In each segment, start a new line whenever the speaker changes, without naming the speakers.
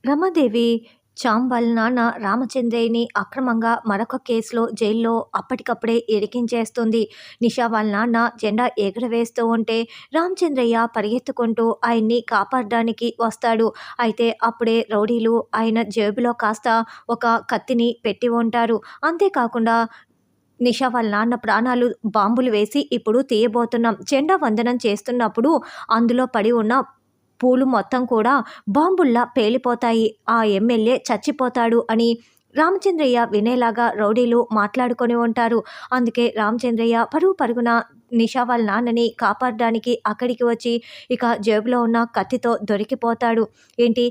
రమాదేవి చామ్ వాళ్ళ నాన్న రామచంద్రయ్యని అక్రమంగా మరొక కేసులో జైల్లో అప్పటికప్పుడే ఇరికించేస్తుంది. నిషా వాళ్ళ నాన్న జెండా ఎగురవేస్తూ ఉంటే రామచంద్రయ్య పరిగెత్తుకుంటూ ఆయన్ని కాపాడడానికి వస్తాడు. అయితే అప్పుడే రౌడీలు ఆయన జేబులో కాస్త ఒక కత్తిని పెట్టి ఉంటారు. అంతేకాకుండా నిషా వాళ్ళ నాన్న ప్రాణాలు బాంబులు వేసి ఇప్పుడు తీయబోతున్నాం. జెండా వందనం చేస్తున్నప్పుడు అందులో పడి ఉన్న పూలు మొత్తం కూడా బాంబుల్లా పేలిపోతాయి. ఆ ఎమ్మెల్యే చచ్చిపోతాడు అని రామచంద్రయ్య వినేలాగా రౌడీలు మాట్లాడుకొని ఉంటారు. అందుకే రామచంద్రయ్య పరుగు పరుగున నిషా వాళ్ళ నాన్నని కాపాడడానికి అక్కడికి వచ్చి ఇక జేబులో ఉన్న కత్తితో దొరికిపోతాడు. ఏంటి,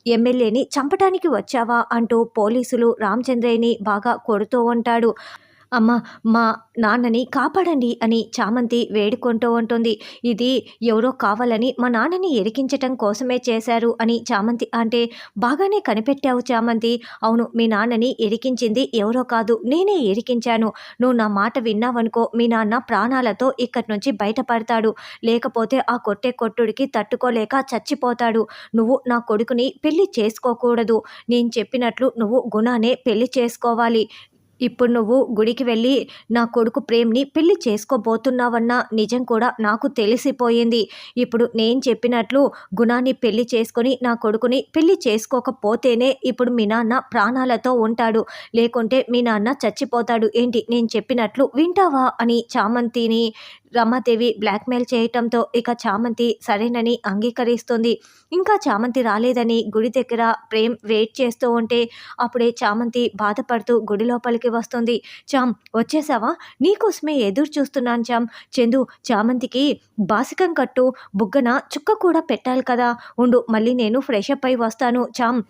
ఎమ్మెల్యేని చంపటానికి వచ్చావా అంటూ పోలీసులు రామచంద్రయ్యని బాగా కొడుతూ ఉంటాడు. అమ్మ, మా నాన్నని కాపాడండి అని చామంతి వేడుకుంటూ ఉంటుంది. ఇది ఎవరో కావాలని మా నాన్నని ఇరికించటం కోసమే చేశారు అని చామంతి అంటే, బాగానే కనిపెట్టావు చామంతి. అవును, మీ నాన్నని ఇరికించింది ఎవరో కాదు, నేనే ఇరికించాను. నువ్వు నా మాట విన్నావనుకో, మీ నాన్న ప్రాణాలతో ఇక్కడి నుంచి బయటపడతాడు. లేకపోతే ఆ కొట్టే కొట్టుడికి తట్టుకోలేక చచ్చిపోతాడు. నువ్వు నా కొడుకుని పెళ్లి చేసుకోకూడదు. నేను చెప్పినట్లు నువ్వు గుణానే పెళ్లి చేసుకోవాలి. ఇప్పుడు నువ్వు గుడికి వెళ్ళి నా కొడుకు ప్రేమ్‌ని పెళ్లి చేసుకోబోతున్నావన్న నిజం కూడా నాకు తెలిసిపోయింది. ఇప్పుడు నేను చెప్పినట్లు గుణాన్ని పెళ్లి చేసుకొని నా కొడుకుని పెళ్లి చేసుకోకపోతేనే ఇప్పుడు మీ నాన్న ప్రాణాలతో ఉంటాడు. లేకుంటే మీ నాన్న చచ్చిపోతాడు. ఏంటి, నేను చెప్పినట్లు వింటావా అని చామంతిని రమాదేవి బ్లాక్‌మెయిల్ చేయటంతో ఇక చామంతి సరేనని అంగీకరిస్తుంది. ఇంకా చామంతి రాలేదని గుడి దగ్గర ప్రేమ్ వెయిట్ చేస్తూ ఉంటే అప్పుడే చామంతి బాధపడుతూ గుడి లోపలికి వస్తుంది. చామ్, వచ్చేసావా? నీకోసమే ఎదురు చూస్తున్నాను చామ్. చందు, చామంతికి బాసికం కట్టు, బుగ్గన చుక్క కూడా పెట్టాలి కదా. ఉండు, మళ్ళీ నేను ఫ్రెష్ అప్ అయి వస్తాను. చామ్,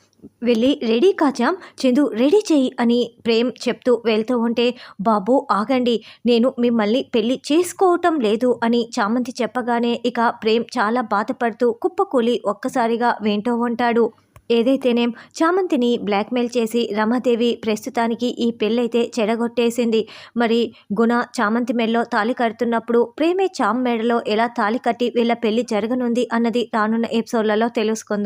వెళ్ళి రెడీ కా చామ్. చందు, రెడీ చెయ్యి అని ప్రేమ్ చెప్తూ వెళ్తూ ఉంటే, బాబు ఆగండి, నేను మిమ్మల్ని పెళ్లి చేసుకోవటం లేదు అని చామంతి చెప్పగానే ఇక ప్రేమ్ చాలా బాధపడుతూ కుప్పకూలి ఒక్కసారిగా వింటూ ఉంటాడు. ఏదైతేనేం చామంతిని బ్లాక్మెయిల్ చేసి రమాదేవి ప్రస్తుతానికి ఈ పెళ్ళైతే చెడగొట్టేసింది. మరి గుణ చామంతి మెడలో తాళి కడుతున్నప్పుడు ప్రేమే చామ్ మెడలో ఎలా తాళి కట్టి వీళ్ళ పెళ్లి జరగనుంది అన్నది రానున్న ఎపిసోడ్లలో తెలుసుకుందాం.